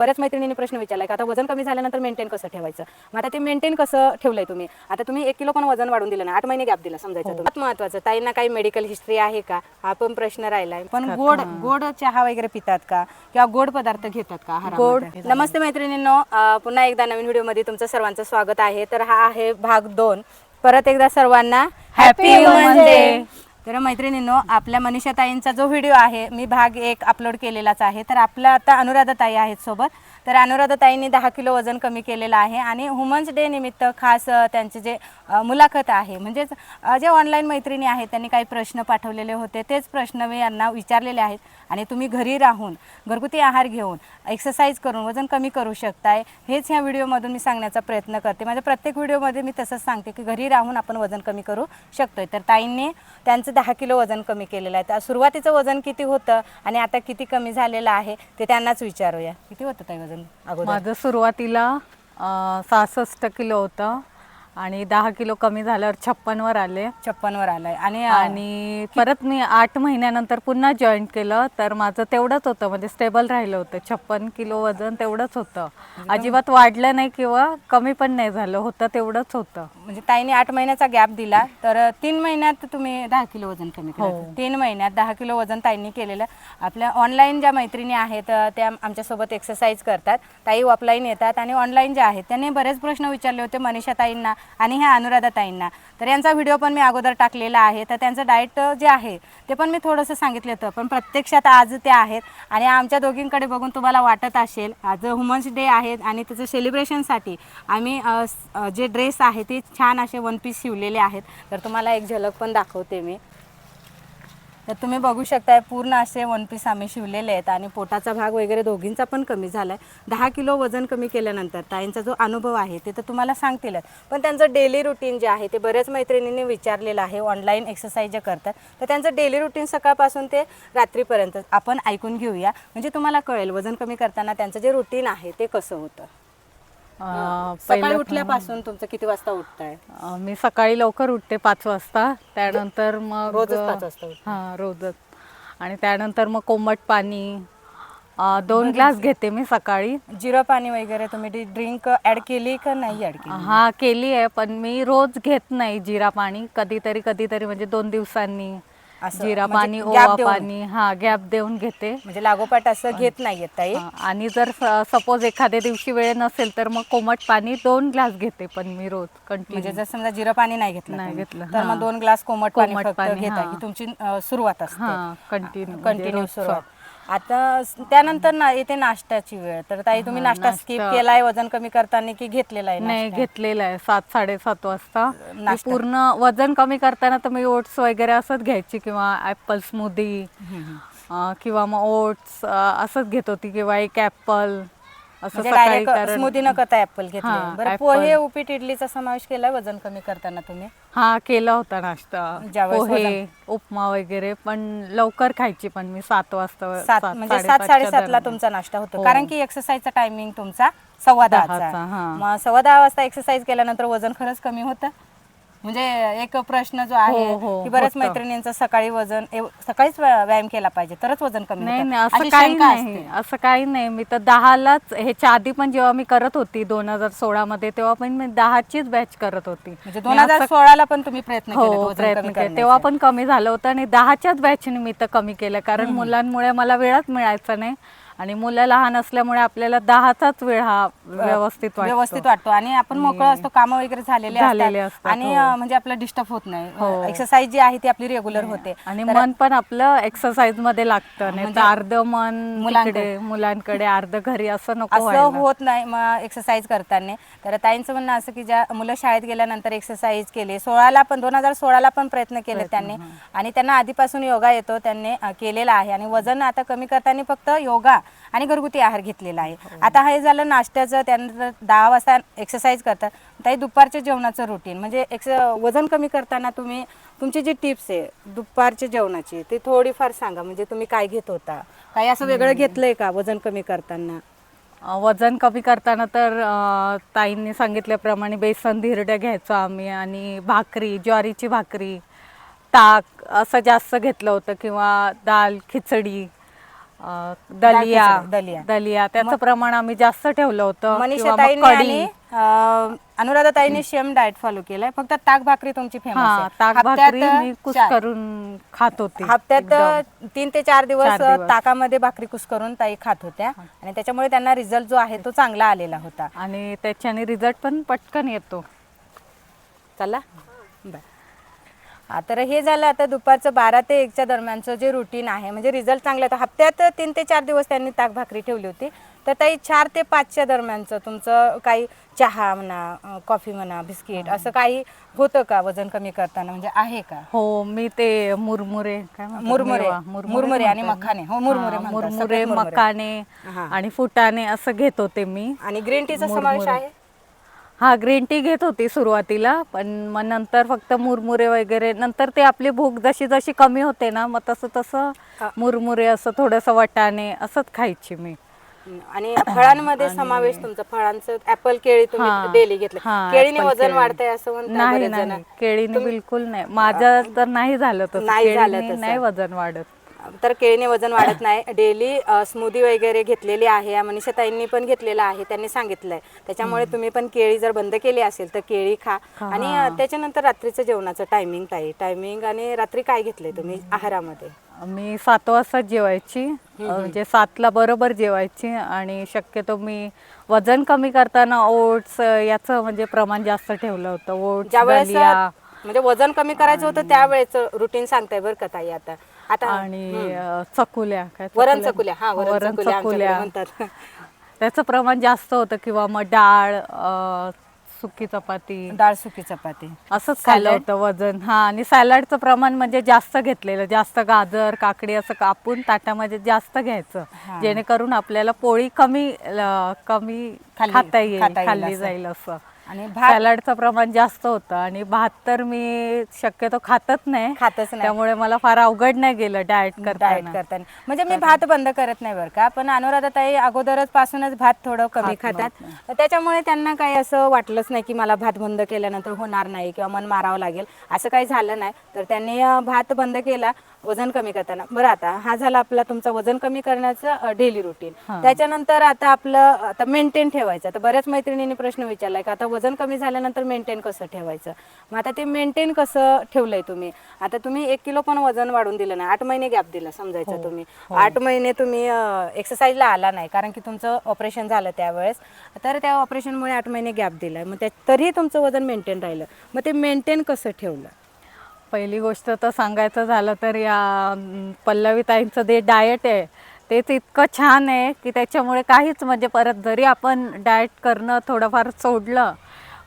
बऱ्याच मैत्रिणींनी प्रश्न विचारलाय की आता वजन कमी झाल्यानंतर मेंटेन कसं ठेवायचं. मग आता ते मेंटेन कसं ठेवलंय तुम्ही. आता तुम्ही 1 किलो पण वजन वाढून दिलं ना, 8 महिने गॅप दिला समजायचं. तुम्हाला महत्त्वाचं ताईंना काही मेडिकल हिस्ट्री आहे का हा पण प्रश्न राहिलाय. पण गोड चहा वगैरे पितात का किंवा गोड पदार्थ घेतात का आहारामध्ये. नमस्ते मैत्रिणींनो, पुन्हा एकदा नवीन व्हिडिओमध्ये तुमचं सर्वांचं स्वागत आहे. तर हा आहे भाग 2. परत एकदा सर्वांना हॅपी मंडे. तर मैत्रिणींनो, आपल्या मनीषा ताईंचा जो व्हिडिओ आहे मी भाग 1 अपलोड केलेलाच आहे. तर आपला आता अनुराधा ताई आहेत सोबत. तर अनुराधा ताईंनी 10 किलो वजन कमी केलेलं आहे आणि वुमन्स डे निमित्त खास त्यांचे जे मुलाखत आहे, म्हणजेच जे ऑनलाईन मैत्रिणी आहेत त्यांनी काही प्रश्न पाठवलेले होते, तेच प्रश्न मी यांना विचारलेले आहेत. आणि तुम्ही घरी राहून घरगुती आहार घेऊन एक्सरसाइज करून वजन कमी करू शकताय, हेच ह्या व्हिडिओमधून मी सांगण्याचा प्रयत्न करते. माझ्या प्रत्येक व्हिडिओमध्ये मी तसंच सांगते की घरी राहून आपण वजन कमी करू शकतोय. तर ताईंनी त्यांचं 10 किलो वजन कमी केलेलं आहे. तर सुरुवातीचं वजन किती होतं आणि आता किती कमी झालेलं आहे ते त्यांनाच विचारूया. किती होतं ताई वजन अगोदर? माझं सुरुवातीला 66 किलो होतं आणि 10 किलो कमी झाल्यावर 56 वर आले. 56 वर आलंय. आणि परत मी 8 महिन्यानंतर पुन्हा जॉईन केलं तर माझं तेवढंच होतं, म्हणजे स्टेबल राहिलं होतं. 56 किलो वजन तेवढंच होतं, अजिबात वाढलं नाही किंवा कमी पण नाही झालं होतं, तेवढंच होतं. म्हणजे ताईने 8 महिन्याचा गॅप दिला तर 3 महिन्यात तुम्ही 10 किलो वजन कमी केलं. 3 महिन्यात 10 किलो वजन ताईंनी केलेलं. आपल्या ऑनलाईन ज्या मैत्रिणी आहेत त्या आमच्यासोबत एक्सरसाइज करतात. ताई ऑफलाईन येतात आणि ऑनलाईन ज्या आहेत त्यांनी बरेच प्रश्न विचारले होते मनीषा ताईंना आणि ह्या अनुराधा ताईंना. तर यांचा व्हिडिओ पण मी अगोदर टाकलेला आहे. तर त्यांचं डाएट जे आहे ते पण मी थोडंसं सांगितलं होतं, पण प्रत्यक्षात आज ते आहेत. आणि आमच्या दोघींकडे बघून तुम्हाला वाटत असेल आज वुमन्स डे आहे आणि त्याचं सेलिब्रेशनसाठी आम्ही जे ड्रेस आहे ते छान असे 1 पीस शिवलेले आहेत. तर तुम्हाला एक झलक पण दाखवते मी. तर तुम्ही बघू शकताय पूर्ण असे 1 पीस आम्ही शिवलेले आहेत आणि पोटाचा भाग वगैरे दोघींचा पण कमी झाला आहे. 10 किलो वजन कमी केल्यानंतर ताईंचा जो अनुभव आहे ते तर तुम्हाला सांगतीलच, पण त्यांचं डेली रुटीन जे आहे ते बऱ्याच मैत्रिणींनी विचारलेलं आहे. ऑनलाईन एक्सरसाइज जे करतात तर त्यांचं डेली रुटीन सकाळपासून ते रात्रीपर्यंत आपण ऐकून घेऊया, म्हणजे तुम्हाला कळेल वजन कमी करताना त्यांचं जे रुटीन आहे ते कसं होतं. सकाळी उठल्यापासून तुमचं किती वाजता उठताय? मी सकाळी लवकर उठते 5 वाजता. त्यानंतर मग रोजच 5 वाजता उठते? हां, रोजच. आणि त्यानंतर मग कोमट पाणी 2 ग्लास घेते मी सकाळी. जिरं पाणी वगैरे तुम्ही ड्रिंक ॲड केली का नाही ॲड केली? हां, केली आहे, पण मी रोज घेत नाही जिरा पाणी. कधीतरी म्हणजे 2 दिवसांनी जिरा पाणी, ओवा पाणी गॅप देऊन घेते. म्हणजे लागोपाठ असं घेत नाहीये ताई. आणि जर सपोज एखाद्या दिवशी वेळ नसेल तर मग कोमट पाणी 2 ग्लास घेते, पण मी रोज कंटिन्यू. म्हणजे जर समजा जिरं पाणी नाही घेतलं तर मग 2 ग्लास कोमट पाणी घेता की तुमची सुरुवात असते. कंटिन्यू सुरुवात. आता त्यानंतर येते नाश्त्याची वेळ. तर ताई तुम्ही नाश्ता स्किप केलाय वजन कमी करताना की घेतलेला आहे? नाही, घेतलेला आहे. 7-7:30 वाजता पूर्ण वजन कमी करताना तर मी ओट्स वगैरे असंच घ्यायची किंवा ऍपल स्मूदी किंवा मग ओट्स असंच घेत होती किंवा एक ऍपल असं सकाळी. स्मूदी न करता ऍपल घेतले. बरं, पोहे उपीट इडलीचा समावेश केलाय वजन कमी करताना तुम्ही? केला होता नाश्ता, पोहे उपमा वगैरे, पण लवकर खायची. पण मी 7 वाजता म्हणजे 7-7:30 ला तुमचा नाश्ता होतो, कारण की एक्सरसाइजचा टायमिंग तुमचा 10:15. मग 10:15 वाजता एक्सरसाइज केल्यानंतर वजन खरंच कमी होतं? म्हणजे एक प्रश्न जो आहे की बऱ्याच मैत्रिणींचं सकाळी वजन सकाळीच व्यायाम केला पाहिजे तरच वजन कमी होतं. नाही, असं काही नाही. मी तर 10लाच, ह्याच्या आधी पण जेव्हा मी करत होती 2016 मध्ये, तेव्हा पण मी 10चीच बॅच करत होती. म्हणजे 2016ला पण तुम्ही प्रयत्न केले? तेव्हा पण कमी झालं होतं आणि 10च्याच बॅचने मी तर कमी केलं, कारण मुलांमुळे मला वेळच मिळायचा नाही आणि मुलं लहान असल्यामुळे आपल्याला 10चाच वेळ हा व्यवस्थित वाटतो आणि आपण मोकळं असतो, कामं वगैरे झालेले असतात आणि म्हणजे आपलं डिस्टर्ब होत नाही. एक्सरसाइज जी आहे ती आपली रेग्युलर होते आणि मन पण आपलं एक्सरसाइज मध्ये लागतं. नाही तर अर्ध मन मुलांकडे अर्ध घरी असं नको, असं होत नाही मग एक्सरसाइज करताना. तर ताईंचं म्हणणं असं की ज्या मुलं शाळेत गेल्यानंतर एक्सरसाइज केले, 2016ला पण प्रयत्न केले त्यांनी आणि त्यांना आधीपासून योगा येतो, त्यांनी केलेला आहे आणि वजन आता कमी करताना फक्त योगा आणि घरगुती आहार घेतलेला आहे. आता हे झालं नाश्त्याचं. त्यानंतर 10 वाजता एक्सरसाइज करतात. ताई दुपारच्या जेवणाचं रुटीन, म्हणजे वजन कमी करताना तुम्ही तुमची जी टिप्स आहे दुपारच्या जेवणाची ते थोडीफार सांगा. म्हणजे तुम्ही काय घेत होता, काही असं वेगळं घेतलंय का वजन कमी करताना? वजन कमी करताना तर ताईंनी सांगितल्याप्रमाणे बेसन धिरड्या घ्यायचो आम्ही आणि भाकरी, ज्वारीची भाकरी, ताक असं जास्त घेतलं होतं किंवा दाल खिचडी. दलिया दलिया. दलिया त्याचं प्रमाण आम्ही जास्त ठेवलं होतं. मनीषा किंवा मग ताईंनी कढी. आणि अनुराधा ताईंनी सेम डाएट फॉलो केलाय. फक्त ताक भाकरी तुमची फेमस हा, आहे. ताक भाकरी हप्त्यात मी कुस 4 करून खात होते. हप्त्यात एकदम. 3 ते 4 दिवस 4 दिवस. ताकामध्ये भाकरी कुस करून ताई खात होत्या आणि त्याच्यामुळे त्यांना रिझल्ट जो आहे तो चांगला आलेला होता. आणि त्याच्याने रिझल्ट पण पटकन येतो. चला बर. तर हे झालं आता दुपारचं 12 ते 1च्या दरम्यानचं जे रुटीन आहे, म्हणजे रिझल्ट चांगला होता. हप्त्यात 3 ते 4 दिवस त्यांनी ताक भाकरी ठेवली होती. तर ताई 4 ते 5च्या दरम्यानचं तुमचं काही चहा म्हणा, कॉफी म्हणा, बिस्किट असं काही होतं का वजन कमी करताना, म्हणजे आहे का? हो, मी ते मुरमुरे काय म्हणतात? मुरमुरे मेवा, मुरमुरे आणि म्हणतात ना? मखाने. हो, मुरमुरे हा, म्हणतात. मुरमुरे, सफेद मुरमुरे. मखाने हा. आणि फुटाणे असं घेत होते मी. आणि ग्रीन टीचा मुरमुरे. समावेश आहे? हा, ग्रीन टी घेत होती सुरुवातीला, पण मग नंतर फक्त मुरमुरे वगैरे. नंतर ते आपली भूक जशी जशी कमी होते ना, मग तसं तसं मुरमुरे असं थोडंसं वाटाणे असंच खायची मी. आणि फळांमध्ये समावेश तुमचा, फळांचं ऍपल, केळी तुम्ही डेली घेतलं. हा, केळीने apple, वजन केळी. वाढतंय असं म्हणतात नाही बरेच जण. नाही, केळीने बिलकुल नाही. माझं तर नाही झालं तसं. नाही झालं केळीने तसं. नाही वजन वाढत. तर केळीने वजन वाढत नाही. डेली स्मूदी वगैरे घेतलेली आहे, मनीषा ताईंनी पण घेतलेला आहे, त्यांनी सांगितलंय. त्याच्यामुळे तुम्ही पण केळी जर बंद केली असेल तर केळी खा. आणि त्याच्यानंतर रात्रीचं जेवणाचं टायमिंग आणि रात्री काय घेतलंय तुम्ही आहारामध्ये? मी 7 वाजता जेवायची, म्हणजे 7ला बरोबर जेवायची. आणि शक्यतो मी वजन कमी करताना ओट्स याचं म्हणजे प्रमाण जास्त ठेवलं होतं. ओट्स, ज्यावेळेस दलिया म्हणजे वजन कमी करायचं होतं त्यावेळेच रुटीन सांगताय बरं का ताई आता. आणि चकुल्या, काय वरण चकुल्या. हा, वरण वरण चकुल्या आमच्याकडे चकुल्या म्हणतात. त्याचं प्रमाण जास्त होतं. किंवा मग डाळ, सुकी चपाती, डाळ सुकी चपाती असंच खाल्लं होतं वजन. हा, आणि सॅलडचं प्रमाण म्हणजे जास्त घेतलेलं. जास्त गाजर, काकडी असं कापून ताटामध्ये जास्त घ्यायचं, जेणेकरून आपल्याला पोळी कमी खाता येईल, खाल्ली जाईल असं. आणि सॅलडचं प्रमाण जास्त होतं. आणि भात तर मी शक्यतो खातच नाही, त्यामुळे मला फार अवघड नाही गेलं डाएट करताना. म्हणजे मी भात बंद करत नाही बरं का, पण अनुराधा ताई अगोदरच पासूनच भात थोडं कमी खातात. त्याच्यामुळे त्यांना काही असं वाटलंच नाही की मला भात बंद केल्यानंतर होणार नाही किंवा मन मारावं लागेल, असं काही झालं नाही. तर त्यांनी भात बंद केला वजन कमी करताना. बरं, आता हा झाला आपला तुमचा वजन कमी करण्याचं डेली रुटीन. त्याच्यानंतर आता मेंटेन ठेवायचं. तर बऱ्याच मैत्रिणींनी प्रश्न विचारलाय की आता वजन कमी झाल्यानंतर मेंटेन कसं ठेवायचं. मग आता ते मेंटेन कसं ठेवलंय तुम्ही? आता तुम्ही 1 किलो पण वजन वाढून दिलं नाही, 8 महिने गॅप दिला समजायचं. तुम्ही 8 महिने तुम्ही एक्सरसाइजला आला नाही, कारण की तुमचं ऑपरेशन झालं त्यावेळेस. तर त्या ऑपरेशनमुळे 8 महिने गॅप दिला. मग तरीही तुमचं वजन मेंटेन राहिलं. मग ते मेंटेन कसं ठेवलं? पहिली गोष्ट तर सांगायचं झालं तर या पल्लवी ताईंचं जे डाएट आहे तेच इतकं छान आहे की त्याच्यामुळे काहीच म्हणजे परत जरी आपण डाएट करणं थोडंफार सोडलं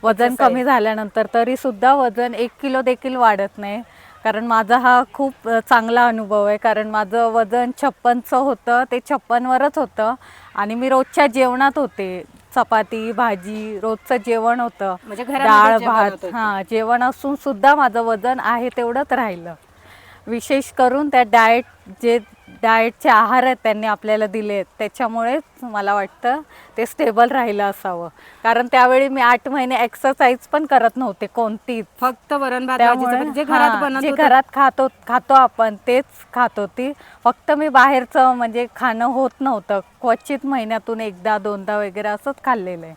वजन कमी झाल्यानंतर, तरीसुद्धा वजन 1 किलो देखील वाढत नाही. कारण माझा हा खूप चांगला अनुभव आहे. कारण माझं वजन 56चं होतं, ते 56वरच होतं. आणि मी रोजच्या जेवणात होते, चपाती भाजी रोजचं जेवण होतं, म्हणजे डाळ भात. हां, जेवण असून सुद्धा माझं वजन आहे तेवढंच राहिलं. विशेष करून त्या डाएटचे आहार आहेत त्यांनी आपल्याला दिले, त्याच्यामुळेच मला वाटतं ते स्टेबल राहिलं असावं. कारण त्यावेळी मी 8 महिने एक्सरसाइज पण करत नव्हते कोणतीच, फक्त वरण भात जे घरात खातो आपण तेच खात होती. फक्त मी बाहेरचं म्हणजे खाणं होत नव्हतं, क्वचित महिन्यातून 1दा-2दा वगैरे असंच खाल्लेलं आहे.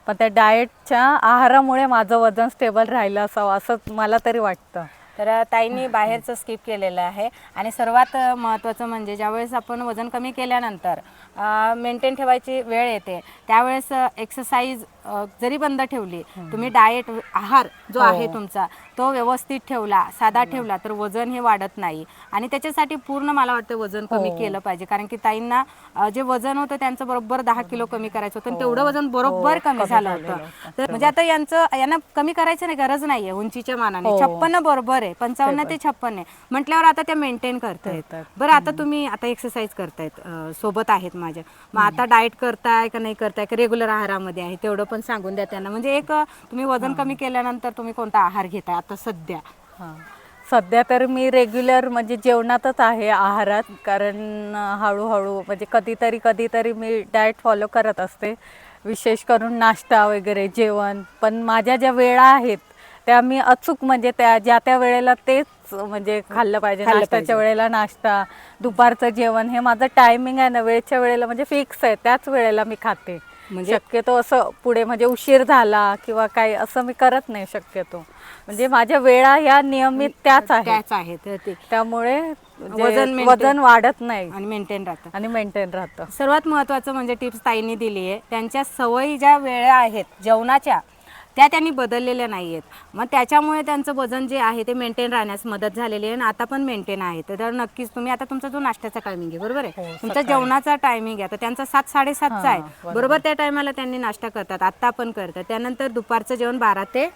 पण त्या डाएटच्या आहारामुळे माझं वजन स्टेबल राहिलं असावं असं मला तरी वाटतं. तर ताईंनी बाहेरचं स्किप केलेलं आहे. आणि सर्वात महत्त्वाचं म्हणजे ज्यावेळेस आपण वजन कमी केल्यानंतर मेंटेन ठेवायची वेळ येते त्यावेळेस एक्सरसाइज जरी बंद ठेवली, तुम्ही डाएट आहार जो आहे तुमचा तो व्यवस्थित ठेवला, साधा ठेवला, तर वजन हे वाढत नाही. आणि त्याच्यासाठी पूर्ण मला वाटतं वजन कमी केलं पाहिजे. कारण की ताईंना जे वजन होतं त्यांचं बरोबर 10 किलो कमी करायचं होतं, तेवढं वजन बरोबर कमी झालं होतं. तर म्हणजे आता यांना कमी करायचं नाही, गरज नाहीये उंचीच्या मानाने. 56 बरोबर आहे, 55 ते 56 आहे म्हटल्यावर आता त्या मेंटेन करतायत. बरं, आता तुम्ही आता एक्सरसाइज करतायत, सोबत आहेत माझ्या, मग आता डाएट करताय का नाही करताय, का रेग्युलर आहारामध्ये आहे, तेवढं पण सांगून द्या त्यांना. म्हणजे एक तुम्ही वजन कमी केल्यानंतर तुम्ही कोणता आहार घेताय आता सध्या? सध्या तर मी रेग्युलर म्हणजे जेवणातच आहे, आहारात. कारण हळूहळू म्हणजे कधीतरी मी डाएट फॉलो करत असते, विशेष करून नाश्ता वगैरे जेवण. पण माझ्या ज्या वेळा आहेत त्या मी अचूक म्हणजे त्या वेळेला तेच म्हणजे खाल्लं पाहिजे. खाल्लं नाश्त्याच्या पाहिजे. वेळेला नाश्ता, दुपारचं जेवण, हे माझं टायमिंग आहे ना, वेळच्या वेळेला म्हणजे फिक्स आहे, त्याच वेळेला मी खाते. म्हणजे शक्यतो असं पुढे म्हणजे उशीर झाला किंवा काही असं मी करत नाही शक्यतो. म्हणजे माझ्या वेळा ह्या नियमित त्याच आहेत. तर ते त्यामुळे वजन maintain- वजन वाढत नाही आणि मेंटेन राहतं. आणि मेंटेन राहतं. सर्वात महत्त्वाचं म्हणजे टिप्स ताईंनी दिली आहे, त्यांच्या सवयी ज्या वेळा आहेत जेवणाच्या त्या त्यांनी बदललेल्या नाही आहेत. मग त्याच्यामुळे त्यांचं वजन जे आहे ते मेंटेन राहण्यास मदत झालेली आहे आणि आता पण मेंटेन आहे. तर नक्कीच तुम्ही आता तुमचा जो नाश्त्याचा टायमिंग आहे बरोबर आहे, तुमचा जेवणाचा टायमिंग आहे, तर त्यांचा 7-7:30चा आहे बरोबर. त्या टायमाला त्यांनी नाश्ता करतात, आत्ता पण करतात. त्यानंतर दुपारचं जेवण 12 ते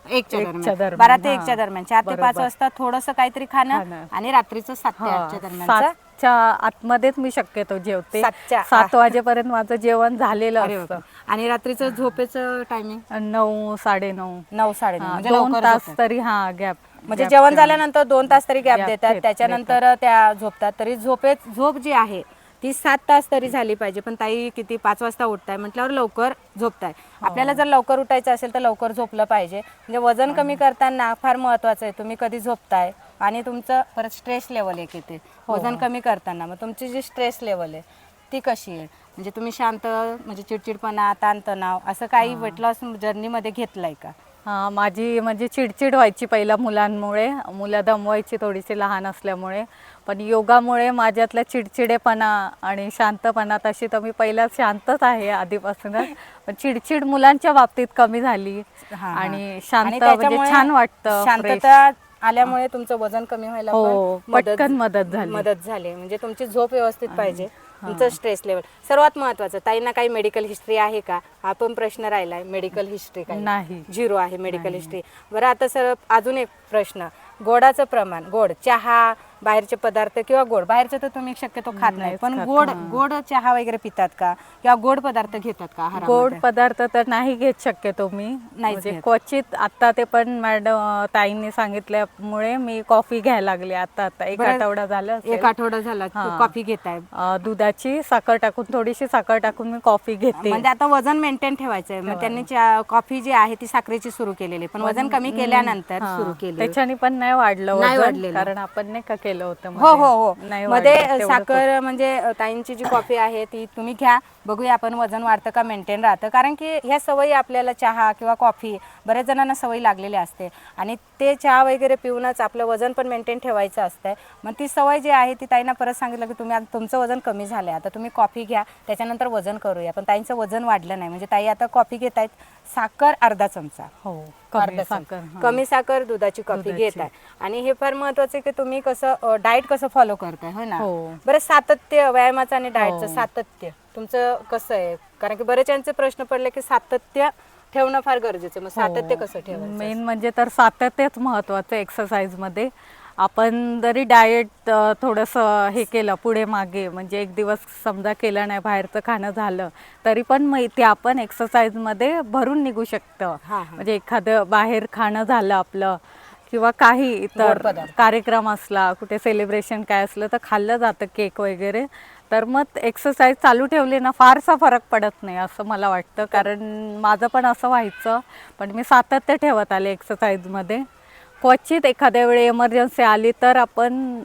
1च्या दरम्यान, 12 ते 1च्या दरम्यान, 4 ते 5 वाजता थोडंसं काहीतरी खाणं आणि रात्रीचं 7 ते 8च्या दरम्यान. 7च्या आतमध्येच मी शक्यतो जेवते. 7च्या 7 वाजेपर्यंत माझं जेवण झालेलं असतं. आणि रात्रीचं झोपेचं टायमिंग 9, 9:30, 9-9:30 म्हणजे 2 लवकर तास झोपतात. तरी गॅप. म्हणजे जेवण झाल्यानंतर 2 तास तरी गॅप Gap देतात, त्याच्यानंतर त्या झोपतात. तरी झोप जी आहे ती 7 तास तरी झाली पाहिजे. पण ताई किती 5 वाजता उठताय म्हटल्यावर लवकर झोपताय. आपल्याला जर लवकर उठायचं असेल तर लवकर झोपलं पाहिजे. म्हणजे वजन कमी करताना फार महत्त्वाचं आहे तुम्ही कधी झोपताय आणि तुमचं परत स्ट्रेस लेवल एक येते वजन कमी करताना. मग तुमची जी स्ट्रेस लेवल आहे ती कशी आहे, म्हणजे तुम्ही शांत, म्हणजे चिडचिडपणा, ताणतणाव असं काही वेट लॉस जर्नीमध्ये घेतलंय का? माझी म्हणजे चिडचिड व्हायची पहिला मुलांमुळे, मुलं दमवायची थोडीशी लहान असल्यामुळे. पण योगामुळे माझ्यातला चिडचिडेपणा आणि शांतपणा, तशी तर मी पहिला शांतच आहे आधीपासूनच, पण चिडचिड मुलांच्या बाबतीत कमी झाली आणि शांत म्हणजे त्याच्यामुळे छान वाटतं. शांतता आल्यामुळे तुमचं वजन कमी व्हायला पण पटकन मदत झाली. म्हणजे तुमची झोप व्यवस्थित पाहिजे, तुमचं स्ट्रेस लेवल. सर्वात महत्त्वाचं, ताईंना काही मेडिकल हिस्ट्री आहे का हा पण प्रश्न राहिलाय. मेडिकल हिस्ट्री काही नाही, 0 आहे मेडिकल हिस्ट्री. बरं आता सर अजून एक प्रश्न, गोडाचं प्रमाण, गोड चहा, बाहेरचे पदार्थ किंवा गोड बाहेरचं तर तुम्ही शक्यतो खात नाही, पण गोड चहा वगैरे पितात का किंवा गोड पदार्थ घेतात का आहारामध्ये? गोड पदार्थ तर नाही घेत शक्यतो मी, म्हणजे क्वचित. आता ते पण मॅडम ताईंनी सांगितल्यामुळे मी कॉफी घ्यायला लागले. आता एक आठवडा झाला, 1 आठवडा झाला कॉफी घेताय. दुधाची साखर टाकून, थोडीशी साखर टाकून मी कॉफी घेते. म्हणजे आता वजन मेंटेन ठेवायचंय, मग त्यांनी कॉफी जी आहे ती साखरेची सुरू केलेली, पण वजन कमी केल्यानंतर सुरू केली. त्याच्याने पण नाही वाढलं वजन, कारण आपण नाही का केलं होतं. हो मध्ये साखर. म्हणजे ताईंची जी कॉफी आहे ती तुम्ही घ्या, बघूया आपण वजन वाढतं का मेंटेन राहतं. कारण की ह्या सवयी आपल्याला चहा किंवा कॉफी बऱ्याच जणांना सवयी लागलेली असते आणि ते चहा वगैरे पिऊनच आपलं वजन पण मेंटेन ठेवायचं असतंय. मग ती सवय जी आहे ती ताईंना परत सांगितलं की तुम्ही आता तुमचं वजन कमी झालंय, आता तुम्ही कॉफी घ्या, त्याच्यानंतर वजन करूया. पण ताईंचं वजन वाढलं नाही, म्हणजे ताई आता कॉफी घेत आहेत, साखर अर्धा चमचा, कमी साखर दुधाची कॉफी घेत आहे. आणि हे फार महत्वाचं आहे की तुम्ही कसं डाएट कसं फॉलो करताय, हो ना. बरं, सातत्य, व्यायामाचं आणि डाएटचं सातत्य तुमचं कसं आहे? कारण की बरेचसे प्रश्न पडले की सातत्य ठेवणं फार गरजेचं. मग सातत्य कसं ठेवायचं? मेन म्हणजे तर सातत्यच महत्वाचं एक्सरसाइज मध्ये. आपण जरी डाएट थोडंसं हे केलं पुढे मागे, म्हणजे एक दिवस समजा केलं नाही, बाहेरचं खाणं झालं, तरी पण ते आपण एक्सरसाइजमध्ये भरून निघू शकतं. म्हणजे एखादं बाहेर खाणं झालं आपलं किंवा काही इतर कार्यक्रम असला, कुठे सेलिब्रेशन काय असलं तर खाल्लं जातं केक वगैरे, तर मग एक्सरसाइज चालू ठेवली ना फारसा फरक पडत नाही असं मला वाटतं. कारण माझं पण असं व्हायचं, पण मी सातत्य ठेवत आले एक्सरसाइजमध्ये. क्वचित एखाद्या वेळी एमर्जन्सी आली तर आपण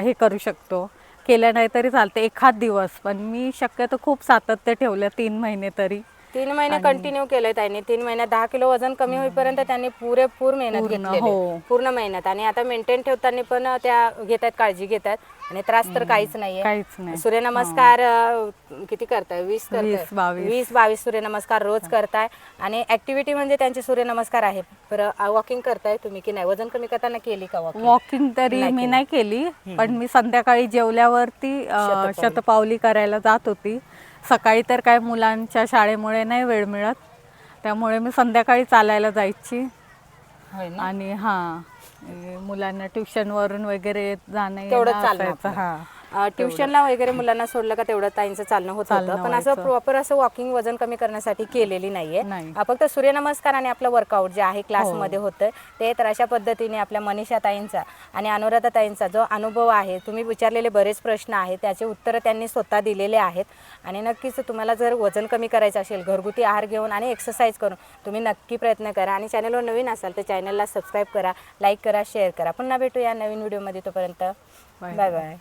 हे करू शकतो, केलं नाही तरी चालते एखाद दिवस. पण मी शक्यतो खूप सातत्य ठेवलं, 3 महिने तरी. 3 महिने कंटिन्यू केलंय त्यांनी. 3 महिन्यात 10 किलो वजन कमी होईपर्यंत त्यांनी पुरेपूर मेहनत घेतली, पूर्ण मेहनत. आणि आता मेंटेन ठेवताना पण त्या घेतात, काळजी घेतात आणि त्रास तर काहीच नाहीये. सूर्यनमस्कार किती करताय? 20-22 सूर्यनमस्कार रोज करताय. आणि ऍक्टिव्हिटी म्हणजे त्यांचे सूर्यनमस्कार आहे. वॉकिंग करताय तुम्ही की नाही? वजन कमी करताना केली का वॉकिंग? तरी मी नाही केली, पण मी संध्याकाळी जेवल्यावरती शतपावली करायला जात होती. सकाळी तर काय मुलांच्या शाळेमुळे नाही वेळ मिळत, त्यामुळे मी संध्याकाळी चालायला जायची. आणि मुलांना ट्युशन वरून वगैरे जाणं असायचं. ट्युशनला वगैरे मुलांना सोडलं का तेवढं ताईंचं चालणं होत होतं, पण असं प्रॉपर असं वॉकिंग वजन कमी करण्यासाठी केलेली नाहीये. नाही. फक्त सूर्यनमस्कार आणि आपलं वर्कआउट जे आहे क्लासमध्ये होतं ते. तर अशा पद्धतीने आपल्या मनीषा ताईंचा आणि अनुराधा ताईंचा जो अनुभव आहे, तुम्ही विचारलेले बरेच प्रश्न आहेत त्याचे उत्तरं त्यांनी स्वतः दिलेले आहेत. आणि नक्कीच तुम्हाला जर वजन कमी करायचं असेल घरगुती आहार घेऊन आणि एक्सरसाइज करून तुम्ही नक्की प्रयत्न करा. आणि चॅनलवर नवीन असाल तर चॅनलला सबस्क्राईब करा, लाईक करा, शेअर करा. पुन्हा भेटूया नवीन व्हिडिओमध्ये. तोपर्यंत बाय बाय.